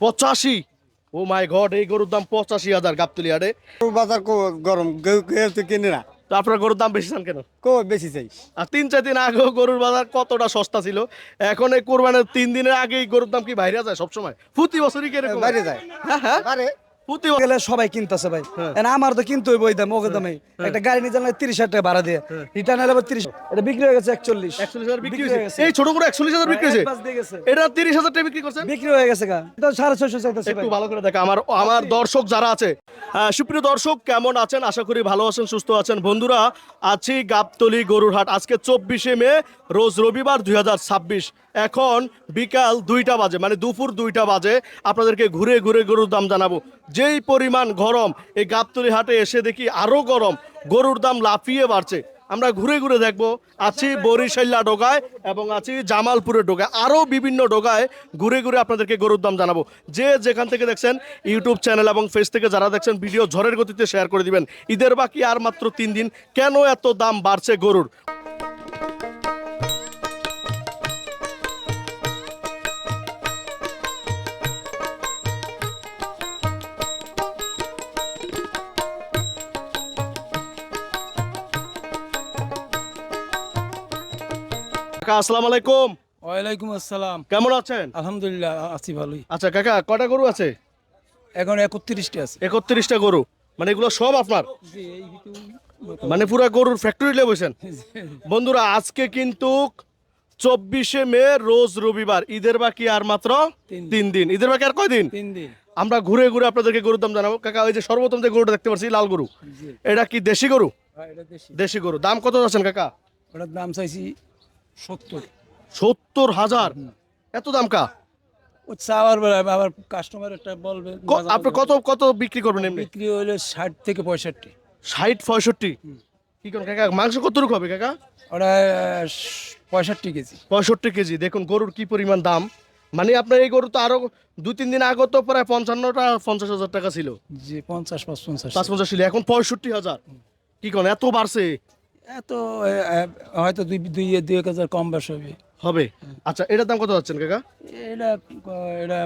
85। ও মাই god, এই গরুর দাম 85,000 গাবতলী হাটে। বাজার গরম কেউ তো কিনে না, তো আপনার গরুর দাম বেশি চান কেন? বেশি চাই। আর 3-4 দিন আগেও গরুর বাজার কতটা সস্তা ছিল, এখন এই কোরবানের 3 দিনের আগেই গরুর দাম কি বাইরে যায় সবসময়? প্রতি বছরই কিরকম বাইরে যায়। হ্যাঁ হ্যাঁ আরে প্রতি গেলে সবাই কিনতেছে ভাই। হ্যাঁ। এখন আমার তো কিনতে হইব ওই দাম ওকে দামে। একটা গাড়ি নিয়ে জানলে 30,000 টাকা ভাড়া দিয়ে রিটার্ন হলে 30, এটা বিক্রি হয়ে গেছে 41। 41,000 বিক্রি হয়ে হয়েছে। এই ছোট গরু 41,000 বিক্রি হয়েছে, অ্যাডভান্স দিয়ে গেছে, এটা 30,000 টাকা বিক্রি করছেন। বিক্রি হয়ে গেছে গা। এটা 650 চাইতেছে একটু ভাই। ভালো করে দেখা আমার আমার দর্শক যারা আছে, সুপ্রিয় দর্শক কেমন আছেন? আশা করি ভালো আছেন, সুস্থ আছেন। বন্ধুরা, আছি গাবতলী গরুর হাট। আজকে 24শে মে, রোজ রবিবার 2026। এখন বিকাল 2টা বাজে, মানে দুপুর 2টা বাজে। আপনাদেরকে ঘুরে ঘুরে গরুর দাম জানাবো। যেই পরিমাণ গরম, এই গাবতলী হাটে এসে দেখি আরো গরম, গরুর দাম লাফিয়ে বাড়ছে। আমরা ঘুরে ঘুরে দেখবো। আছি বরিশাল্লা ডোগায় এবং আছি জামালপুরের ডোগায়, আরও বিভিন্ন ডোগায় ঘুরে ঘুরে আপনাদেরকে গরুর দাম জানাবো। যে যেখান থেকে দেখছেন, ইউটিউব চ্যানেল এবং ফেস থেকে যারা দেখছেন, ভিডিও ঝড়ের গতিতে শেয়ার করে দিবেন। ঈদের বাকি আর মাত্র 3 দিন, কেন এত দাম বাড়ছে গরুর? কাকা আসসালামু আলাইকুম। ওয়ালাইকুম আসসালাম। কেমন আছেন? আলহামদুলিল্লাহ আছি ভালোই। আচ্ছা কাকা, কটা গরু আছে? এখন 31টা আছে। 31টা গরু, মানে এগুলো সব আপনার? মানে পুরো গরুর ফ্যাক্টরি লেবছেন? বন্ধুরা, আজকে কিন্তু 24শে মে, রোজ রবিবার। ঈদের বাকি আর মাত্র 3 দিন। ঈদের বাকি আর কয়দিন? 3 দিন। আমরা ঘুরে ঘুরে আপনাদেরকে গরুর দাম জানাবো। কাকা, ওই যে সর্বপ্রথম যে গরুটা দেখতে পাচ্ছি, লাল গরু, এটা কি দেশি গরু? এটা দেশি। দেশি গরু। দাম কত যাচ্ছেন কাকা? ওটার দাম চাইছি 70। 70,000? এত দাম কা? ও চাওয়ার বেলা আবার কাস্টমার একটা বলবে। আপনি কত কত বিক্রি করবেন এমনি? বিক্রি হইলে 60 থেকে 65। 60-65? কি করেন কাকা? মাংস কতটুকু হবে কাকা? ওটা 65 কেজি। 65 কেজি। দেখুন গরুর কি পরিমাণ দাম। মানে আপনার এই গরু তো আরো 2-3 দিন আগে তো প্রায় 50,000 টাকা ছিল। জি 50-55। 55 ছিল, এখন 65,000। কি করেন, এত বাড়ছে? এত হয়তো 2-1,000 কম বেশি হবে। হবে। আচ্ছা, এটার দাম কত যাচ্ছেন কাকা? এটা এটা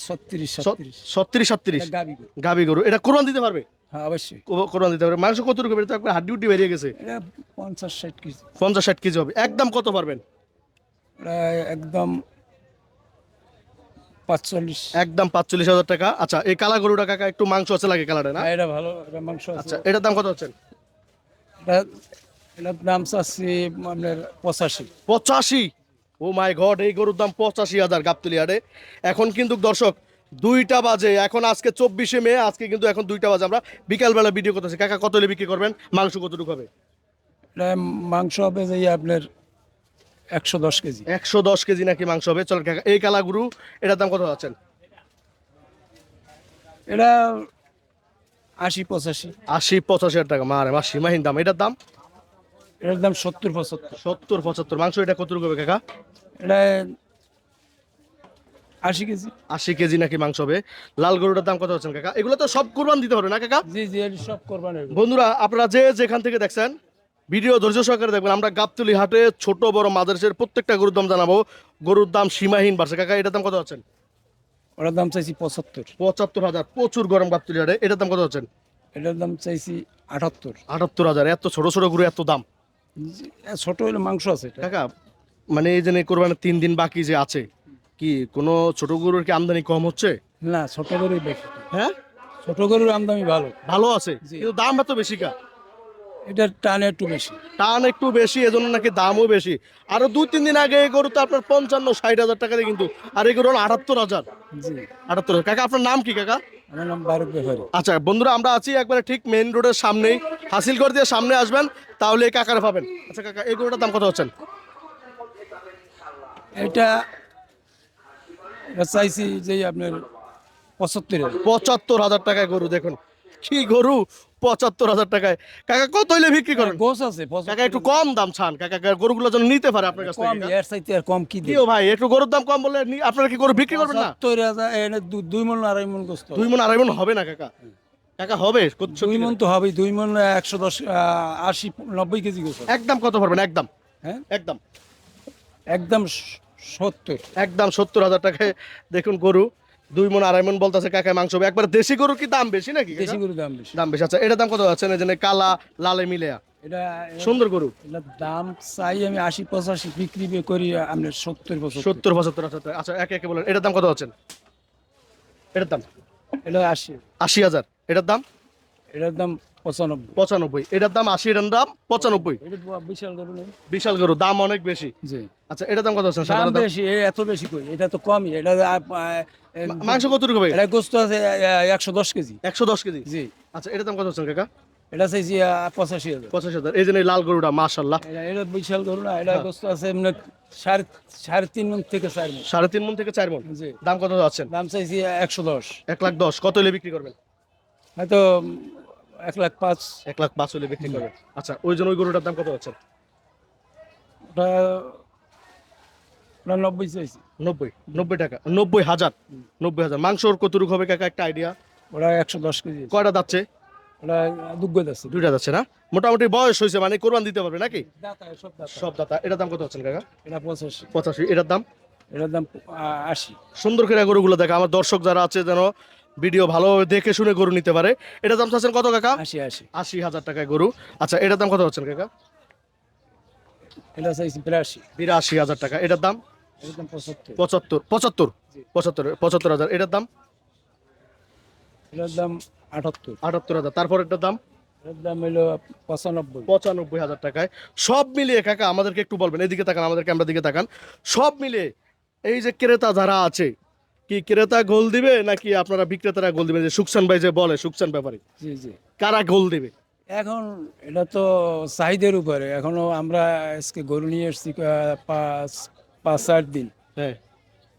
36-37। 36-37 গাবি গরু। গাবি গরু। এটা কোরবান দিতে পারবে? হ্যাঁ অবশ্যই। কোরবান দিতে পারবে। মাংস কতটুকু হবে? এটা তো একবার হাড্ডি উড্ডি বেরিয়ে গেছে। এটা 50-60 কেজি। 50-60 কেজি হবে। একদম কত পারবেন? এটা একদম 45। একদম 45,000 টাকা। আচ্ছা, এই কালা গরুটা কাকা একটু মাংস আছে লাগে কালারে না? এটা ভালো, এটা মাংস আছে। আচ্ছা, এটার দাম কত হচ্ছেন? এটার দাম চাচ্ছি আপনার 85। 85? ও মাই গড, এই গরুর দাম 85,000 গাবতলী হাটে। এখন কিন্তু দর্শক 2টা বাজে। এখন আজকে 24শে মে, আজকে কিন্তু এখন 2টা বাজে। আমরা বিকালবেলা ভিডিও করতেছি। কাকা, কত হলে বিক্রি করবেন? মাংস কতটুকু হবে? এটা মাংস হবে যে আপনার 110 কেজি। 110 কেজি নাকি মাংস হবে? চল কাকা, এই কালা গরু, এটার দাম কত আছেন? এটা 80-85। 80-85,000 টাকা? মারে মা, সীমাহীন দাম। এটার দাম? এটার দাম 70-75। 70-75। মাংস এটা কতটুকু হবে কাকা? এটা 80 কেজি। 80 কেজি নাকি মাংস হবে। লাল গরুটার দাম কত আছেন কাকা? এগুলো তো সব কুরবান দিতে হবে না কাকা? জি জি, এটা সব কোরবানির। বন্ধুরা, আপনারা যে যেখান থেকে দেখছেন, ভিডিও ধৈর্য সহকারে দেখবেন। আমরা গাবতলী হাটে ছোট বড় মাদারসের প্রত্যেকটা গরুর দাম জানাবো। গরুর দাম সীমাহীন বাড়ছে। কাকা, এটার দাম কত আছেন? ওটার দাম চাইছি 75। 75,000। প্রচুর গরম গাবতলী হাটে। এটার দাম কত আছেন? এটার দাম চাইছি 78। 78,000। এত ছোট ছোট গরু এত দাম? ছোট হলে মাংস আছে এটা। কাকা, মানে এই যে কোরবানের 3 দিন বাকি যে আছে, কি কোনো ছোট গরুর কি আমদানি কম হচ্ছে? না, ছোট গরুই বেশি। হ্যাঁ, ছোট গরুর আমদানি ভালো। ভালো আছে, জি। কিন্তু দাম এত বেশি কা? এটার টান একটু বেশি। টান একটু বেশি, এজন্য নাকি দামও বেশি। আরো 2-3 দিন আগে এই গরু তো আপনার 55-60,000 টাকা দিয়ে, কিন্তু আর এই গরু 78,000। জি। 78,000। কাকা, আপনার নাম কি কাকা? আমার নাম বারুক ব্যাপারী। আচ্ছা বন্ধুরা, আমরা আছি একবারে ঠিক মেইন রোডের সামনেই। হাসিলগড় দিয়ে সামনে আসবেন, তাহলে এই কাকারে পাবেন। আচ্ছা কাকা, এই গরুটার দাম কত হচ্ছেন? এটা এটা চাইছি যে আপনার 75। 75,000 টাকায় গরু। দেখুন কি গরু, 75,000 টাকায়। কাকা, কত হইলে বিক্রি করেন? গোছ আছে কাকা, একটু কম দাম চান কাকা, গরুগুলো যেন নিতে পারে আপনার কাছ কম, থেকে। এর চাইতে আর কম কি কি দিই? ও ভাই, একটু গরুর দাম কম বললে আপনারা কি গরু বিক্রি করবেন না? 75,000 এনে 2 মণ 2.5 মণ গোস্ত। 2 মণ 2.5 মণ হবে না কাকা? কাকা হবে? 2 মণ তো হবে, 2 মণ 110 80-90 কেজি গোস্ত। একদম কত পারবেন? একদম হ্যাঁ, একদম একদম 70। একদম 70,000 টাকায় দেখুন গরু। 2 মণ 2.5 মণ বলতেছে কাকা মাংস হবে। একবার দেশি গরু কি দাম বেশি নাকি কাকা? দেশি গরুর দাম বেশি। দাম বেশি। আচ্ছা এটার দাম কত আছে? এই যে কালা লালে মিলে এটা সুন্দর গরু এটার দাম চাই আমি 80-85, বিক্রি করি আমরা 70-75। 70-75। আচ্ছা আচ্ছা একে একে বলেন এটার দাম কত আছেন? এটার দাম এটা 80, 80,000। এটার দাম এটার দাম 95। 95। এটার দাম 80, এটার দাম 95। এটা বিশাল গরু নেই। বিশাল গরু, দাম অনেক বেশি। জি, আচ্ছা এটার দাম কত আছেন? দাম সাধারণ দাম বেশি, এত বেশি কই, এটা তো কমই। এটা মাংস কতটুকু হবে? এটা গোস্ত আছে 110 কেজি। 110 কেজি। জি, আচ্ছা এটার দাম কত আছেন কাকা? এটা চাইছি 85,000। 85,000। এই যে এই লাল গরুটা মাশাআল্লাহ এটা বিশাল গরু না, এটা গোস্ত আছে এমনি 3.5 মণ থেকে 4 মণ। 3.5 মণ থেকে 4 মণ। জি, দাম কত আছেন? দাম চাইছি 110। 1,10,000। কত হলে বিক্রি করবেন? হয়তো 1,05,000। 1,05,000 হলে বিক্রি করবেন। আচ্ছা ওই জন্য ওই গরুটার দাম কত আছে? ওটা ওটা 90 চাইছি। 90 টাকা। 90,000। 90,000। মাংসর কতটুকু হবে কাকা একটা আইডিয়া? ওটা 110 কেজি। কয়টা যাচ্ছে? ওটা দুগ্গত আছে। 2টা যাচ্ছে না? মোটামুটি বয়স হয়েছে মানে কোরবান দিতে পারবে নাকি? দাতা, সব দাতা। সব দাতা। এটার দাম কত আছেন কাকা? এটা 85। 85। এটার দাম? এটার দাম 80। সুন্দর করে গরুগুলো দেখা, আমার দর্শক যারা আছে যেন ভিডিও ভালোভাবে দেখে শুনে গরু নিতে পারে। এটার দাম চাচ্ছেন কত কাকা? 80। 80,000 টাকায় গরু। আচ্ছা এটার দাম কত হচ্ছেন কাকা? এটা চাইছি 82। 82,000 টাকা। এটার দাম? এটার দাম 75। 75। 75,000। এটার দাম? এটার দাম 78। 78,000। তারপর এটার দাম? এটার দাম হলো 95। 95,000 টাকায়। সব মিলিয়ে কাকা আমাদেরকে একটু বলবেন, এদিকে তাকান, আমাদের ক্যামেরার দিকে তাকান। সব মিলিয়ে এই যে ক্রেতা যারা আছে, কি ক্রেতা গোল দিবে নাকি আপনারা বিক্রেতারা গোল দিবেন? যে সুকসান ভাই যে বলে, সুকসান ব্যাপারে, জি জি। কারা গোল দিবে? এখন এটা তো চাহিদার উপরে। এখনো আমরা আজকে গরু নিয়ে এসেছি 5-4 দিন। হ্যাঁ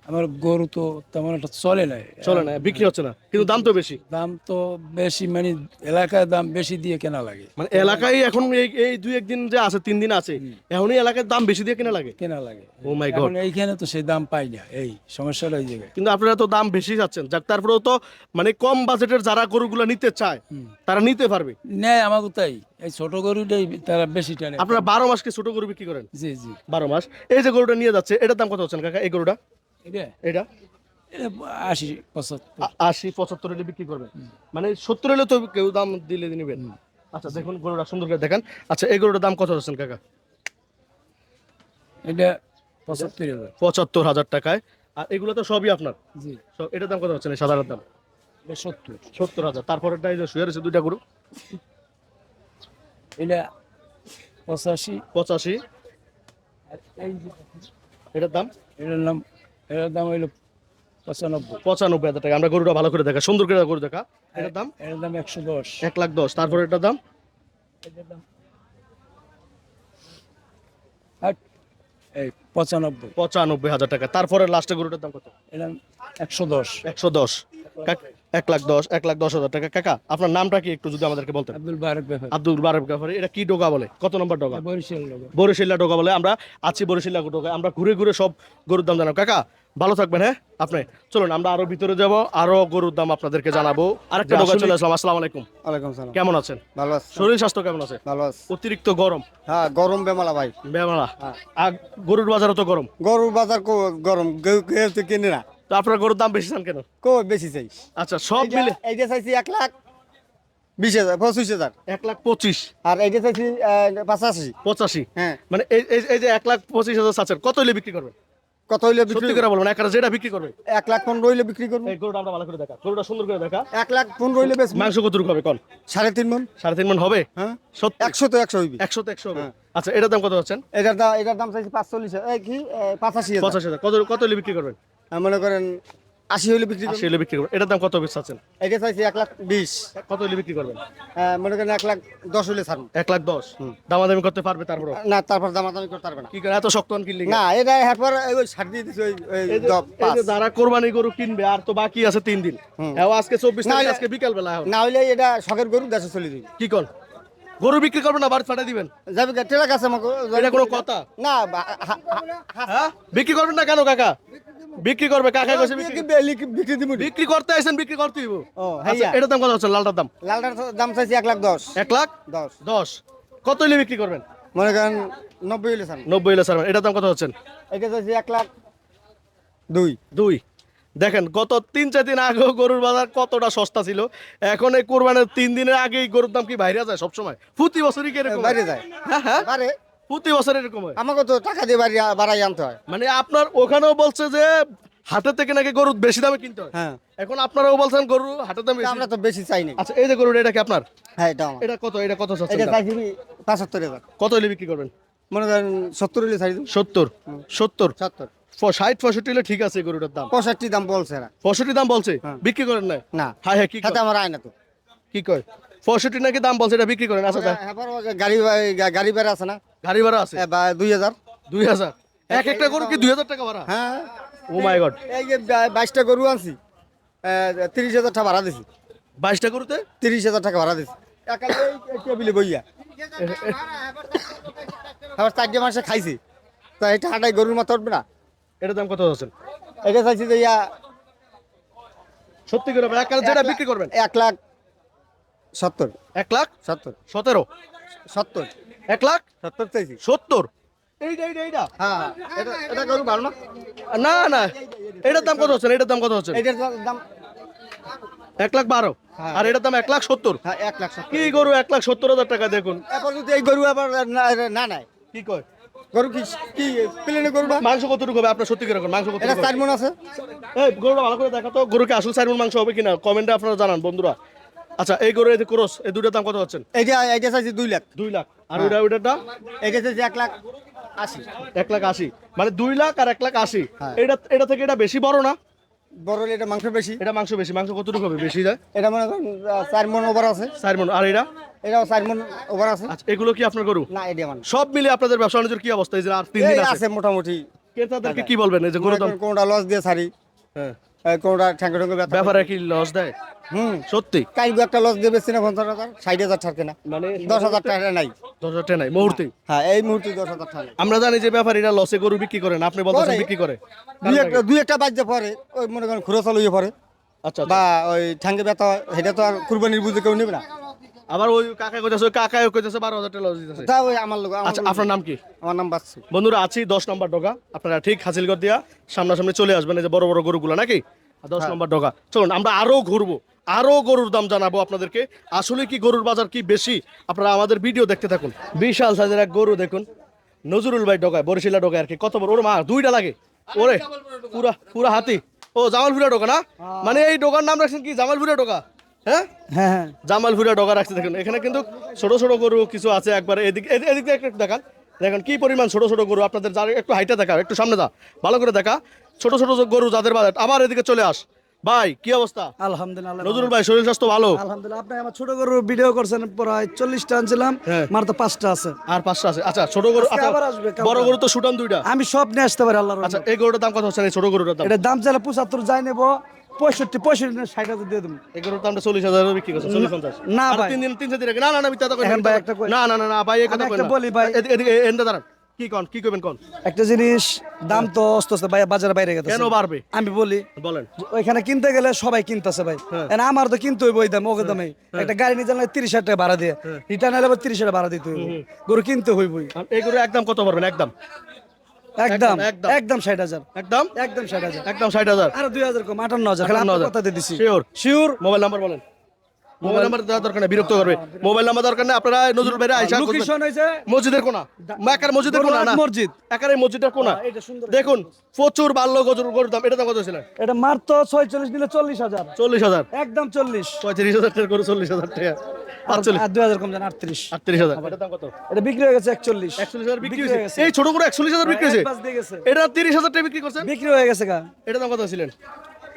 আমার গরু তো তেমন একটা চলে নাই। চলে না, বিক্রি হচ্ছে না, কিন্তু দাম তো বেশি। দাম তো বেশি, মানে এলাকায় দাম বেশি দিয়ে কেনা লাগে। মানে এলাকায় এখন এই এই 2-1 দিন যে আছে, 3 দিন আছে, এখনই এলাকায় দাম বেশি দিয়ে কেনা লাগে। কেনা লাগে। ও মাই গড। এখন এইখানে তো সেই দাম পাই না, এই সমস্যাটা ওই জায়গায়। কিন্তু আপনারা তো দাম বেশি যাচ্ছেন, যাক তারপরেও তো মানে কম বাজেটের যারা গরুগুলো নিতে চায় তারা নিতে পারবে। নেয় আমাকে তাই, এই ছোট গরুটাই তারা বেশি টানে। আপনারা 12 মাস কি ছোট গরু বিক্রি করেন? জি জি। 12 মাস। এই যে গরুটা নিয়ে যাচ্ছে, এটার দাম কত হচ্ছেন কাকা? এই গরুটা এটা এটা এটা 80-75। 80-75 হলে বিক্রি করবেন, মানে 70 হলে তো কেউ দাম দিলে নিবেন। আচ্ছা দেখুন গরুটা সুন্দর করে দেখান। আচ্ছা এই গরুটার দাম কত হচ্ছেন কাকা? এটা 75,000। 75,000 টাকায়। আর এগুলো তো সবই আপনার। জি। সব এটার দাম কত হচ্ছে? সাধারণ দাম এটা 70। 70,000। তারপরে এই যে শুয়ে রয়েছে 2টা গরু, এটা 85। 85। আর এই যে এটার দাম এটার দাম হইলো 95। 95,000 টাকা। আমরা গরুটা ভালো করে দেখা, সুন্দর করে গরু দেখা। এটার দাম এটার দাম 110। 1,10,000। তারপরে এটার দাম এটার দাম আর এই 95। 95,000 টাকা। তারপরে লাস্টে গরুটার দাম কত? এটা 110। 110। 1,10,000। 1,10,000 টাকা। কাকা আপনার নামটা কি একটু যদি আমাদেরকে বলতেন? আব্দুল বারেক ব্যাপার। আব্দুল বারেক ব্যাপারে। এটা কি ডোগা বলে? কত নম্বর ডোগা? বরিশাল লোক। বরিশাল্লা ডোগা বলে। আমরা আছি বরিশাল্লা ডোগায়, আমরা ঘুরে ঘুরে সব গরুর দাম জানাবো। কাকা ভালো থাকবেন। হ্যাঁ আপনি চলুন আমরা আরো ভিতরে যাব, আরো গরুর দাম আপনাদেরকে জানাবো। আরেকটা ডোগা চলে আসলাম। আসসালামু আলাইকুম। ওয়ালাইকুম সালাম। কেমন আছেন? ভালো আছে? শরীর স্বাস্থ্য কেমন আছে? ভালো আছে। অতিরিক্ত গরম? হ্যাঁ গরম বেমালা ভাই। বেমালা। আর গরুর বাজারও তো গরম। গরুর বাজার গরম, কেউ তো কিনে না। তো আপনার গরুর দাম বেশি চান কেন? বেশি চাই। আচ্ছা সব মিলে এইটা চাইছি 1,20,000, 25,000। 1,25,000। আর এইটা চাইছি 85। 85। হ্যাঁ। মানে এই যে 1,25,000 চাচ্ছেন, কত হইলে বিক্রি করবেন? কত হইলে বিক্রি? সত্যি করে বলবেন, একটা যেটা বিক্রি করবে। 1,15,000 হইলে বিক্রি করবো। এই গরুটা আমরা ভালো করে দেখা, গরুটা সুন্দর করে দেখা। 1,15,000 হইলে বেশ। মাংস কতটুকু হবে কোন? 3.5 মণ। 3.5 মণ হবে? হ্যাঁ। সত্যি? 100 তো 100 হইবে। 100 তো 100 হবে। হ্যাঁ। আচ্ছা এটার দাম কত হচ্ছেন? এটার দাম চাইছি 45,000, এই কি 85,000। 85,000। কত হইলে বিক্রি করবেন? মনে করেন 80 হইলে বিক্রি 80 করবো। হইলে বিক্রি করবেন। এটার দাম কত চাচ্ছেন? এটা চাইছি 1,20,000। কত হইলে বিক্রি করবেন? মনে করেন 1,10,000 হইলে ছাড়বো। 1,10,000। দামাদামি করতে পারবে তারপর? না, তারপর দামাদামি করতে পারবে না। কি করে এত শক্ত কিনলি? না, এটা এরপর ওই ছাড় দিয়ে দিছে ওই এই যে যারা কোরবানি গরু কিনবে আর তো বাকি আছে 3 দিন। হ্যাঁ আজকে 24 তারিখ, আজকে বিকাল বেলা। না হইলে এটা শখের গরু দেশে চলে দিবি। কি কোন গরু বিক্রি করবেন না বাড়ি ফাটাই দিবেন? যাবে টেলা কাছে আমাকে। এটা কোনো কথা? না, হ্যাঁ বিক্রি করবেন না কেন কাকা? বিক্রি করবে কাকা কইছে বিক্রি দিব। বিক্রি করতে আইছেন, বিক্রি করতে দিব। ও আচ্ছা হ্যাঁ। এটার দাম কত হচ্ছে? লালটার দাম? লালটার দাম চাইছি 1,10,000। 1,10,000। কত হইলে বিক্রি করবেন? মনে করেন 90 হইলে ছাড়বো। 90 হইলে ছাড়বেন। এটার দাম কত হচ্ছেন? এটা চাইছি 1,02,000। 2। দেখেন গত 3-4 দিন আগেও গরুর বাজার কতটা সস্তা ছিল, এখন এই কোরবানির 3 দিনের আগেই গরুর দাম কি বাইরে যায় সবসময়? প্রতি বছরই কি এরকম হয়? বাইরে যায় হ্যাঁ হ্যাঁ, বাড়ে প্রতি বছর এরকম হয়। আমাকে তো টাকা দিয়ে বাড়াই আনতে হয়। মানে আপনার ওখানেও বলছে যে হাটের থেকে নাকি গরু বেশি দামে কিনতে হয়, হ্যাঁ এখন আপনারাও বলছেন গরু হাটের দামে বেশি। আমরা তো বেশি চাই না। আচ্ছা এই যে গরুটা, এটা কি আপনার? হ্যাঁ এটা আমার। এটা কত, এটা কত চাচ্ছেন এটা দাম? চাইছি 75,000। কত হলে বিক্রি করবেন? মনে করেন 70 হলে ছাড়ি দেব। 70 70 70 60-65 হলে ঠিক আছে গরুটার দাম। 65 দাম বলছে এরা। 65 দাম বলছে, হ্যাঁ। বিক্রি করেন না? না হ্যাঁ হ্যাঁ, কি সাথে কয়? আমার আয় না তো। কি কয় 65 নাকি দাম বলছে, এটা বিক্রি করেন। আচ্ছা হ্যাঁ, পরে গাড়ি ভাড়া আছে না, গাড়ি ভাড়া আছে বা 2000। 2000, এক একটা গরু কি 2000 টাকা ভাড়া? হ্যাঁ ও মাই গড, এই যে 22টা গরু আনছি, 30,000 টাকা ভাড়া দিছি। 22টা গরুতে 30,000 টাকা ভাড়া দিছি একালে এই টেবিলে বইয়া। আবার 4 মাসে খাইছি, তো এটা হাঁটাই গরুর মাথা উঠবে না। এটার দাম কত আছেন? এটা চাইছি যে সত্যি করে বলেন, একবারে যেটা বিক্রি করবেন। 1,70,000 1,17,000 70 1,70,000 চাইছি। 70, এইটা এইটা এইটা হ্যাঁ এটা গরু ভালো না। না না, এটার দাম কত হচ্ছে? এটার দাম কত হচ্ছে? এটার দাম 1,12,000, হ্যাঁ। আর এটার দাম 1,70,000। হ্যাঁ 1,70,000। কি গরু 1,70,000 টাকা? দেখুন এরপর যদি এই গরু আবার না নাই, কি কয়, গরু কি কি প্লেনে গরু না? মাংস কতটুকু হবে আপনার? সত্যি করে রাখুন, মাংস এটা কতটুকু হবে? 4 মণ আছে। এই গরুটা ভালো করে দেখা তো, গরু কি আসল 4 মণ মাংস হবে কিনা কমেন্টে আপনারা জানান বন্ধুরা। আচ্ছা এই গরু, এই যে ক্রস, এই দুটোর দাম কত হচ্ছেন? এটা চাইছি 2 লাখ। 2 লাখ, আর হ্যাঁ। ওইটার দাম এটা চাইছি 1,80,000। 1,80,000, মানে 2 লাখ আর 1,80,000। হ্যাঁ। এটা থেকে এটা বেশি বড় না? বড় হলে এটা মাংস বেশি। এটা মাংস বেশি, মাংস কতটুকু হবে বেশি যায়? এটা মনে করেন 4 মণ ওভার আছে। 4 মণ, আর এটা? এটাও 4 মণ ওভার আছে। আচ্ছা এগুলো কি আপনার গরু? না এটা মানে সব মিলে আপনাদের ব্যবসা বাণিজ্যের কি অবস্থা? এই যে আর 3 দিন এই আছে, আছে মোটামুটি। ক্রেতাদেরকে কি বলবেন এই যে গরু দাম? কোনটা লস দিয়ে ছাড়ি, হ্যাঁ, কোনটা ঠ্যাঙ্গে ঠ্যাঙ্গে ব্যথা। ব্যাপারে কি লস দেয়? সত্যি কাইগো একটা লস দিয়ে বেশি না 50,000, 60,000 ছাড়কে না, মানে 10,000 টাকা নাই। 10,000 টাকা নাই মুহূর্তে? হ্যাঁ এই মুহূর্তে 10,000 টাকা নাই। আমরা জানি যে ব্যাপারীরা লসে গরু বিক্রি করেন, আপনি বলতেছেন করে। বিক্রি করে। দুই একটা বাজ্যে পরে ওই মনে করেন খুঁড়ো চালু পরে, আচ্ছা আচ্ছা। বা ওই ঠ্যাঙ্গে ব্যথা হয়, সেটা তো আর কুরবানির বুঝে কেউ নেবে না। আবার ওই কাকা কইতাছে, ওই কাকাও কইতাছে 12,000 টাকা লস দিতেছে। তা ওই আমার লোক। আচ্ছা আপনার নাম কি? আমার নাম বাচ্চু। বন্ধুরা আছি 10 নম্বর ডোকা, আপনারা ঠিক হাসিলগড় দিয়া সামনাসামনি চলে আসবেন, এই যে বড় বড় গরুগুলো নাকি 10 নম্বর ডোকা। চলুন আমরা আরো ঘুরবো, আরো গরুর দাম জানাবো আপনাদেরকে। আসলে কি গরুর বাজার কি বেশি, আপনারা আমাদের ভিডিও দেখতে থাকুন। বিশাল সাইজের এক গরু দেখুন, নজরুল ভাই ডোকায়, বরিশালা ডোকায় আর কি। কত বড় ওর মা, 2টা লাগে ওরে, পুরা পুরা হাতি। ও জামালপুরা ডোকা না, মানে এই ডোকার নাম রাখছেন কি জামালপুরা ডোকা? হ্যাঁ হ্যাঁ জামালপুরা ডগা রাখছে। দেখুন এখানে কিন্তু ছোট ছোট গরু কিছু আছে, একবার এদিক এদিক দিয়ে একটু দেখান। দেখুন কি পরিমাণ ছোট ছোট গরু, আপনাদের যারা একটু হাইটে দেখা, একটু সামনে যা, ভালো করে দেখা। ছোট ছোট গরু যাদের বাজার। আবার এদিকে চলে আস ভাই, কি অবস্থা? আলহামদুলিল্লাহ নজরুল ভাই শরীর স্বাস্থ্য ভালো? আলহামদুলিল্লাহ। আপনি আমার ছোট গরুর ভিডিও করছেন, প্রায় 40টা আনছিলাম, হ্যাঁ। মার তো 5টা আছে। আর 5টা আছে। আচ্ছা ছোট গরু, আজকে আচ্ছা আবার আসবে, কালকে বড় গরু তো শুটান 2টা। আমি সব নিয়ে আসতে পারি আল্লাহর আচ্ছা রহমতে। এই গরুটার দাম কত হচ্ছে? এই ছোট গরুটার দাম? এটা দাম চাইলে 75 যাই নেবো, 65 না 60,000 দিয়ে দেবো। এই গরুর দামটা 40,000 বিক্রি করছে, 40-50। না আর ভাই। 3 দিন না না না মিথ্যা কথা কই না, এখন ভাই একটা কই। না না না না ভাই, এই কথা আমি কই একটা না। বলি ভাই। এদিকে এন্ডা দাঁড়ান, কি কোন, কি কইবেন কোন? একটা জিনিস দাম তো আস্তে আস্তে ভাই বাজারে বাইরে গেছে। কেন বাড়বে? আমি বলি, বলেন। ওইখানে কিনতে গেলে সবাই কিনতেছে ভাই, এখন আমার তো কিনতে হইব ওই দাম, ওকে দামে। একটা গাড়ি নিয়ে জানলে 30,000 টাকা ভাড়া দিয়ে, রিটার্ন এলে 30,000 টাকা ভাড়া দিতে হইব, গরু কিনতে হইবই। আর এই গরু একদম কত পারবেন? একদম একদম একদম। একদম 60,000, একদম একদম 60,000, একদম 60,000। আরো 2,000 কম, 58,000 খালি আপনার কথা দিয়ে দিছি। শিওর? শিওর। মোবাইল নাম্বার বলেন। মোবাইল নাম্বার দেওয়ার দরকার নেই, বিরক্ত করবে। মোবাইল নাম্বার দরকার নেই, আপনারা নজরুল ভাইরা আইসা লোকেশন হইছে মসজিদের কোনা, একার মসজিদের কোনা না, গরুহাট মসজিদ। একার এই মসজিদের কোনা। এটা সুন্দর। দেখুন প্রচুর বাল্য গরুর দাম। এটা দাম কত ছিল? এটা মার তো 46 নিলে 40,000, 40,000। একদম 40। 35,000 টাকা গরু, 40,000 টাকা, 45, আর 2,000 কম জান, 38। 38,000। এটার দাম কত? এটা বিক্রি হয়ে গেছে 41। 41,000 বিক্রি বিক্রি হয়েছে। হয়ে গেছে। এই ছোট গরু 41,000 বিক্রি হয়েছে। এক বাস দিয়ে গেছে। এটা 30,000 টাকা বিক্রি করছেন। বিক্রি হয়ে গেছে গা। এটার দাম কত ছিলেন?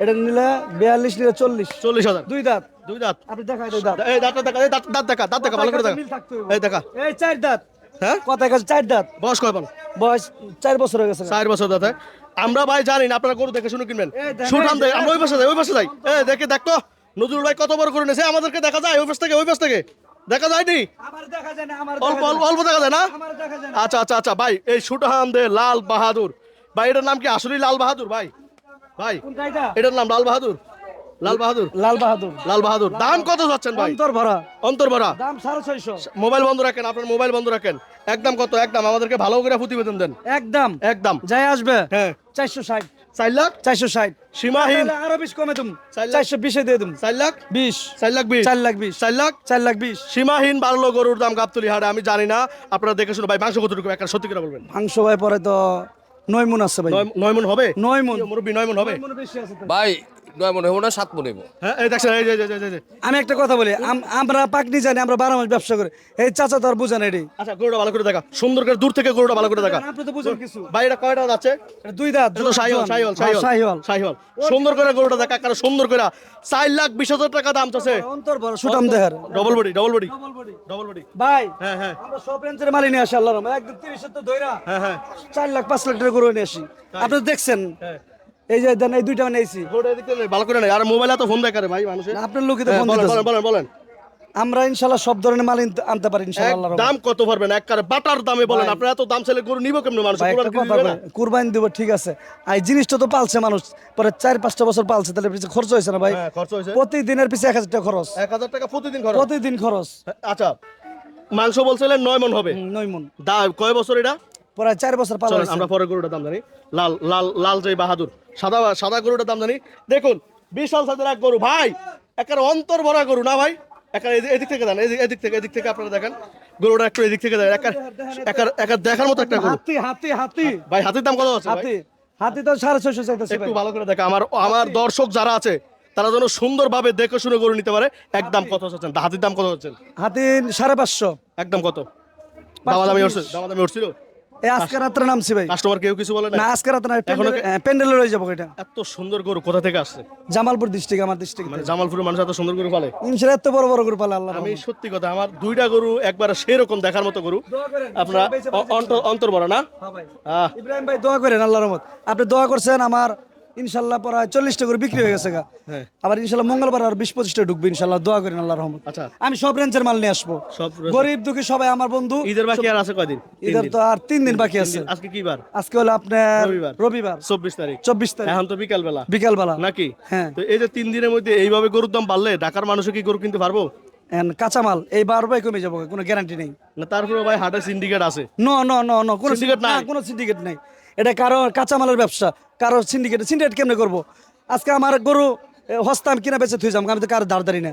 এটা নিলে 42 নিলে 40, 40,000। দুই দাঁত। দুই দাঁত। আপনি দেখাই দুই দাঁত। এই দাঁতটা দেখা, এই দাঁত দেখা, দাঁত দেখা, ভালো করে দেখা। মিল থাকতে হইব। এই দেখা। এই 4 দাঁত। হ্যাঁ কথা কাছে 4 দাঁত। বয়স কয় পান? বয়স 4 বছর হয়ে গেছে গা। 4 বছর দাঁতে। আমরা ভাই জানি না, আপনারা গরু দেখে শুনে কিনবেন। এই দেখেন, শুটান দেয়, এই আমরা ওই পাশে যাই, ওই পাশে যাই। দেখে দেখতো নজরুল ভাই কত বড় করে নিয়েছে, আমাদেরকে দেখা যায় ওই পাশ থেকে, ওই পাশ থেকে দেখা যায়নি? আমার দেখা যায় না, আমার অল্প দেখা যায় অল্প না। অল্প দেখা যায় না? আমার দেখা যায় না। আচ্ছা আচ্ছা আচ্ছা ভাই, এই সুটাহান দে লাল বাহাদুর ভাই, এটার নাম কি আসলেই লাল বাহাদুর ভাই? ভাই কোনটা এটা? এটার নাম লাল বাহাদুর, লাল বাহাদুর, লাল বাহাদুর। লাল বাহাদুর। দাম কত যাচ্ছেন ভাই? অন্তর ভরা। অন্তর ভরা। দাম 650। মোবাইল বন্ধ রাখেন, আপনার মোবাইল বন্ধ রাখেন। একদম কত? একদম আমাদেরকে ভালো করে প্রতিবেদন দেন। একদম একদম যাই আসবে হ্যাঁ 460। 4 লাখ 460 সীমাহীন তাহলে আরো 20 কমে তুমি 4 লাখ 420 এ দিয়ে তুমি 4 লাখ 20 4 লাখ 20 4 লাখ 20 4 লাখ 4 লাখ 20 সীমাহীন বাড়লো গরুর দাম গাবতলী হাটে। আমি জানি না, আপনারা দেখে শুনে ভাই মাংস কতটুকু একটা সত্যি করে বলবেন। মাংস ভাই পরে তো 9 মণ আছে ভাই 9 মণ হবে? 9 মণ মুরব্বি 9 মণ হবে? বেশি আছে তো। ভাই 9 মনে হবো না 7 মনে হবো। হ্যাঁ এই দেখছেন, এই যে। আমি একটা কথা বলি আমরা পাকনি জানি, আমরা 12 মাস ব্যবসা করি, এই চাচা তো আর বুঝেন এটি। আচ্ছা গরুটা ভালো করে দেখা, সুন্দর করে দূর থেকে গরুটা ভালো করে দেখা। আপনি তো বুঝেন কিছু। ভাই এটা কয়টা যাচ্ছে? এটা 2 দাঁত এটা তো শাহিওয়াল শাহিওয়াল। সুন্দর করে গরুটা দেখা, কারণ সুন্দর করে 4,20,000 টাকা দাম চাচ্ছে। অন্তর বড় সুটাম দেহার ডবল বডি ভাই। হ্যাঁ হ্যাঁ আমরা সব রেঞ্জের মাল নিয়ে আসি আল্লাহর রহমতে, একদম 30 তো ধইরা হ্যাঁ হ্যাঁ 4 লাখ 5 লাখ টাকা গরু নিয়ে আসি। আপনি তো দেখছেন হ্যাঁ। এই যে দেন এই দুইটা নিয়েছি। গরুটা এদিক থেকে ভালো করে নেই, আর মোবাইলে তো ফোন দেয় করে ভাই মানুষের। আপনার লোকে তো হ্যাঁ, ফোন বলেন দিতেছে। বলেন আমরা ইনশাআল্লাহ সব ধরনের মাল আনতে পারি ইনশাআল্লাহ আল্লাহর রহমতে। দাম কত পারবেন? একবারে বাটার দামে বলেন। আপনারা এত দাম চাইলে গরু নিব কেমনে মানুষ? ভাই একটা কথা ভাই, কুরবানি দিব ঠিক আছে, আর এই জিনিসটা তো পালছে মানুষ, পরে 4-5টা বছর পালছে, তাহলে পিছে খরচ হয়েছে না ভাই? হ্যাঁ খরচ হয়েছে প্রতিদিনের পিছে 1000 টাকা খরচ, 1,000 টাকা প্রতিদিন খরচ। প্রতিদিন খরচ। আচ্ছা মাংস বলছিলেন 9 মণ হবে, 9 মণ কয় বছর এটা? পরে 4 বছর পালা চলেন হয়েছে। আমরা পরে গরুটার দাম জানি। লাল লাল লাল জয় বাহাদুর, সাদা গরুটার দাম জানি। দেখুন বিশাল সাইজের এক গরু ভাই, একের অন্তর ভরা গরু না ভাই? এদিক থেকে দেন, এদিক থেকে আপনারা দেখেন গরুটা, একটু এদিক থেকে দেখেন। একার দেখার মতো একটা গরু হাতি ভাই। হাতির দাম কত আছে ভাই? হাতি তো 650 চাইতেছে একটু ভালো করে দেখা, আমার দর্শক যারা আছে তারা যেন সুন্দরভাবে দেখে শুনে গরু নিতে পারে। একদম কত হচ্ছেন? হাতির দাম কত হচ্ছেন? হাতি 550। একদম কত? দামাদামি উঠছিল? এই আজকে রাত্রে নামছি ভাই। কাস্টমার কেউ কিছু বলে না? না আজকে রাত্রে না, এখনো প্যান্ডেলে রয়ে যাবো এটা। এত সুন্দর গরু কোথা থেকে আসছে? জামালপুর ডিস্ট্রিক্ট, আমার ডিস্ট্রিক্ট। মানে জামালপুরের মানুষ এত সুন্দর গরু পালে? ইনশাআল্লাহ এত বড় বড় করে পালে আল্লাহ। আমি সত্যি কথা, আমার 2টা গরু একবার সেরকম দেখার মতো গরু। আপনারা অন্তর বড় না? আহ, ইব্রাহিম ভাই দোয়া করেন আল্লাহর রহমত। আপনি দোয়া করছেন, আমার ইনশাআল্লাহ প্রায় 40টা করে বিক্রি হয়ে গেছে গা। হ্যাঁ। আবার ইনশাআল্লাহ মঙ্গলবার আর 20-25টা ঢুকবে ইনশাআল্লাহ, দোয়া করেন আল্লাহর রহমত। আচ্ছা আমি সব রেঞ্জের মাল নিয়ে আসবো, সব গরিব দুঃখী সবাই আমার বন্ধু। ঈদের বাকি আর আছে কয়দিন? ঈদের তো আর 3 দিন বাকি আছে। আজকে কি বার? আজকে হলো আপনার রবিবার 24 তারিখ। 24 তারিখ এখন তো বিকাল বেলা বিকালবেলা নাকি? হ্যাঁ। তো এই যে 3 দিনের মধ্যে এইভাবে গরুর দাম বাড়লে ঢাকার মানুষ কি গরু কিনতে পারবো? কাঁচামাল এই 12 রুপায় কমে যাবো, কোনো গ্যারান্টি নেই। না তারপরে ভাই হাটে সিন্ডিকেট আছে? নো কোনো Syndicate নাই? কোনো সিন্ডিকেট নাই। এটা কারো কাঁচামালের ব্যবসা, কারো সিন্ডিকেট কেমনে করবো? আজকে আমার গরু হস্তাম কিনা বেচে থুই যাম, আমি তো কারো দাঁড় না।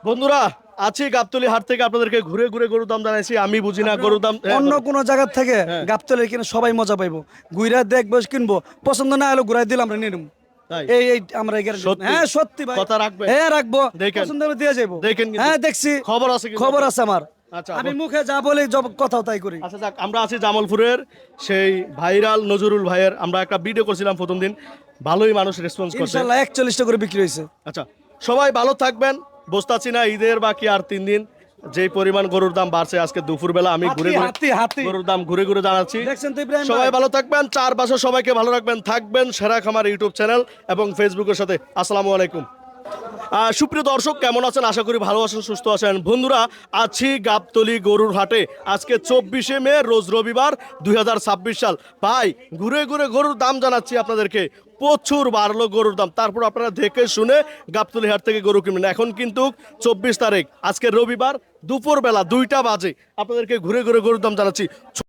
বন্ধুরা আছি গাবতলী হাট থেকে, আপনাদেরকে ঘুরে ঘুরে গরুর দাম জানাইছি। আমি বুঝি না গরুর দাম। অন্য কোনো জায়গা থেকে গাবতলে কিনে সবাই মজা পাইবো, ঘুরা দেখবো, কিনবো, পছন্দ না হলে ঘুরাই দিলে আমরা নিয়ে নেবো। তাই? এই আমরা সত্যি? হ্যাঁ সত্যি ভাই, কথা রাখবেন? হ্যাঁ রাখবো, দেখেন। পছন্দ হলে দিয়ে যাবো। দেখেন কিন্তু। হ্যাঁ দেখছি, খবর আছে কিন্তু? খবর আছে আমার। আচ্ছা আমি মুখে যা বলি কথাও তাই করি। আচ্ছা যাক, আমরা আছি জামালপুরের সেই ভাইরাল নজরুল ভাইয়ের। আমরা একটা ভিডিও করছিলাম প্রথম দিন, ভালোই মানুষ রেসপন্স করছে। ইনশাআল্লাহ 41টা করে বিক্রি হয়েছে। আচ্ছা সবাই ভালো থাকবেন। বসতাছি না, ঈদের বাকি আর 3 দিন। যেই পরিমাণ গরুর দাম বাড়ছে আজকে দুপুরবেলা আমি ঘুরে হাতি গরুর দাম ঘুরে জানাচ্ছি। দেখছেন তো ইব্রাহিম সবাই ভাই? ভালো থাকবেন, চারপাশে সবাইকে ভালো রাখবেন, থাকবেন সেরা খামার ইউটিউব চ্যানেল এবং ফেসবুকের সাথে। আসসালামু আলাইকুম। সুপ্রিয় দর্শক কেমন আছেন? আশা করি ভালো আছেন, সুস্থ আছেন। বন্ধুরা আছি গাবতলী গরুর হাটে। আজকে 24শে মে, রোজ রবিবার, 2026 সাল। ভাই ঘুরে ঘুরে গরুর দাম জানাচ্ছি আপনাদেরকে। প্রচুর বাড়লো গরুর দাম, তারপর আপনারা দেখে শুনে গাবতলী হাট থেকে গরু কিনবেন। এখন কিন্তু 24 তারিখ, আজকে রবিবার, দুপুরবেলা 2টা বাজে। আপনাদেরকে ঘুরে ঘুরে গরুর দাম জানাচ্ছি।